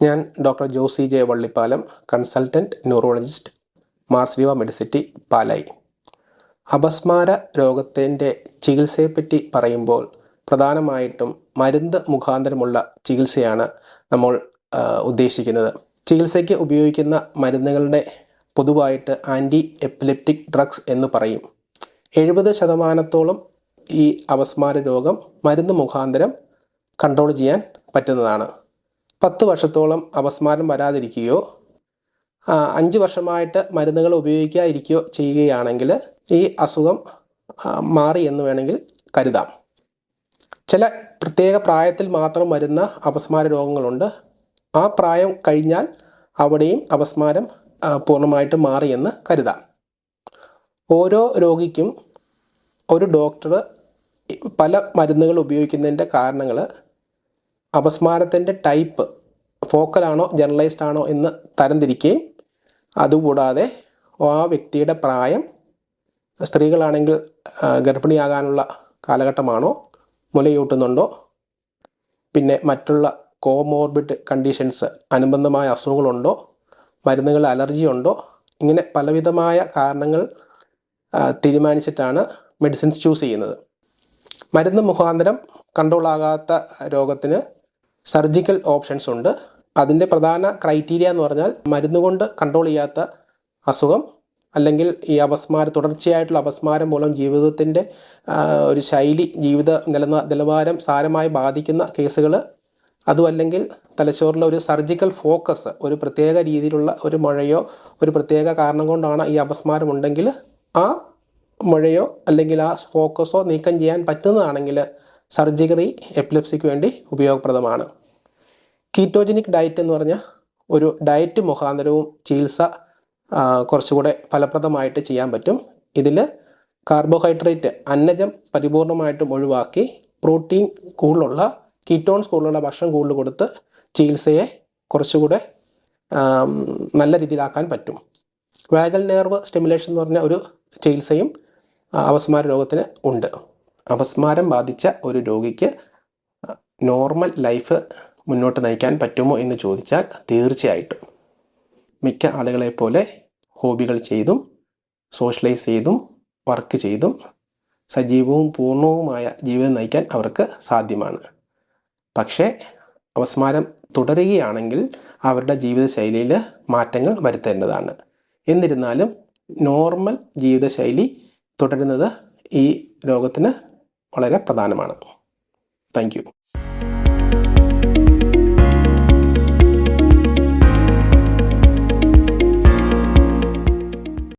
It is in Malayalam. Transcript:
ഞാൻ doctor Josy J Vallippalam, consultant neurologist, Mar Sleeva Medicity, Palai. അപസ്മാര രോഗത്തിൻ്റെ ചികിത്സയെപ്പറ്റി പറയുമ്പോൾ പ്രധാനമായിട്ടും മരുന്ന് മുഖാന്തരമുള്ള ചികിത്സയാണ് നമ്മൾ ഉദ്ദേശിക്കുന്നത്. ചികിത്സയ്ക്ക് ഉപയോഗിക്കുന്ന മരുന്നുകളുടെ പൊതുവായിട്ട് ആൻറ്റി എപ്പിലെപ്റ്റിക് ഡ്രഗ്സ് എന്ന് പറയും. 70% ഈ അപസ്മാര രോഗം മരുന്ന് മുഖാന്തരം കൺട്രോൾ ചെയ്യാൻ പറ്റുന്നതാണ്. 10 വർഷത്തോളം അപസ്മാരം വരാതിരിക്കുകയോ 5 വർഷമായിട്ട് മരുന്നുകൾ ഉപയോഗിക്കാതിരിക്കുകയോ ചെയ്യുകയാണെങ്കിൽ ഈ അസുഖം മാറി എന്ന് വേണമെങ്കിൽ കരുതാം. ചില പ്രത്യേക പ്രായത്തിൽ മാത്രം വരുന്ന അപസ്മാര രോഗങ്ങളുണ്ട്. ആ പ്രായം കഴിഞ്ഞാൽ അവിടെയും അപസ്മാരം പൂർണ്ണമായിട്ട് മാറിയെന്ന് കരുതാം. ഓരോ രോഗിക്കും ഒരു ഡോക്ടർ പല മരുന്നുകൾ ഉപയോഗിക്കുന്നതിൻ്റെ കാരണങ്ങൾ അപസ്മാരത്തിൻ്റെ ടൈപ്പ് ഫോക്കലാണോ ജനറലൈസ്ഡ് ആണോ എന്ന് തരംതിരിക്കുകയും അതുകൂടാതെ ആ വ്യക്തിയുടെ പ്രായം, സ്ത്രീകളാണെങ്കിൽ ഗർഭിണിയാകാനുള്ള കാലഘട്ടമാണോ, മുലയൂട്ടുന്നുണ്ടോ, പിന്നെ മറ്റുള്ള കോമോർബിഡ് കണ്ടീഷൻസ് അനുബന്ധമായ അസുഖങ്ങളുണ്ടോ, മരുന്നുകൾ അലർജി ഉണ്ടോ, ഇങ്ങനെ പലവിധമായ കാരണങ്ങൾ തീരുമാനിച്ചിട്ടാണ് മെഡിസിൻസ് ചൂസ് ചെയ്യുന്നത്. മരുന്ന് മുഖാന്തരം കൺട്രോൾ ആകാത്ത രോഗത്തിന് സർജിക്കൽ ഓപ്ഷൻസ് ഉണ്ട്. അതിൻ്റെ പ്രധാന ക്രൈറ്റീരിയ എന്ന് പറഞ്ഞാൽ മരുന്ന് കൊണ്ട് കൺട്രോൾ ചെയ്യാത്ത അസുഖം അല്ലെങ്കിൽ ഈ തുടർച്ചയായിട്ടുള്ള അപസ്മാരം മൂലം ജീവിതത്തിൻ്റെ ഒരു ശൈലി, ജീവിത നിലവാരം സാരമായി ബാധിക്കുന്ന കേസുകൾ, അതുമല്ലെങ്കിൽ തലച്ചോറിലെ ഒരു സർജിക്കൽ ഫോക്കസ്, ഒരു പ്രത്യേക രീതിയിലുള്ള ഒരു മുഴയോ ഒരു പ്രത്യേക കാരണം കൊണ്ടാണ് ഈ അപസ്മാരം ഉണ്ടെങ്കിൽ ആ മുഴയോ അല്ലെങ്കിൽ ആ ഫോക്കസോ നീക്കം ചെയ്യാൻ പറ്റുന്നതാണെങ്കിൽ സർജറി എപ്പിലെപ്സിക്ക് വേണ്ടി ഉപയോഗപ്രദമാണ്. കീറ്റോജനിക് ഡയറ്റ് എന്ന് പറഞ്ഞാൽ ഒരു ഡയറ്റ് മുഖാന്തരവും ചികിത്സ കുറച്ചുകൂടെ ഫലപ്രദമായിട്ട് ചെയ്യാൻ പറ്റും. ഇതിൽ കാർബോഹൈഡ്രേറ്റ്, അന്നജം പരിപൂർണമായിട്ടും ഒഴിവാക്കി പ്രോട്ടീൻ കൂടുതലുള്ള, കീറ്റോൺസ് കൂടുതലുള്ള ഭക്ഷണം കൂടുതൽ കൊടുത്ത് ചികിത്സയെ കുറച്ചുകൂടെ നല്ല രീതിയിലാക്കാൻ പറ്റും. വാഗൽ നെർവ് സ്റ്റിമുലേഷൻ എന്ന് പറഞ്ഞ ഒരു ചികിത്സയും അപസ്മാര രോഗത്തിന് ഉണ്ട്. അപസ്മാരം ബാധിച്ച ഒരു രോഗിക്ക് നോർമൽ ലൈഫ് മുന്നോട്ട് നയിക്കാൻ പറ്റുമോ എന്ന് ചോദിച്ചാൽ തീർച്ചയായിട്ടും. മിക്ക ആളുകളെപ്പോലെ ഹോബികൾ ചെയ്തും സോഷ്യലൈസ് ചെയ്തും വർക്ക് ചെയ്തും സജീവവും പൂർണ്ണവുമായ ജീവിതം നയിക്കാൻ അവർക്ക് സാധ്യമാണ്. പക്ഷേ അപസ്മാരം തുടരുകയാണെങ്കിൽ അവരുടെ ജീവിതശൈലിയിൽ മാറ്റങ്ങൾ വരുത്തേണ്ടതാണ്. എന്നിരുന്നാലും നോർമൽ ജീവിതശൈലി തുടരുന്നത് ഈ രോഗത്തിന് വളരെ പ്രധാനമാണ്. Thank you.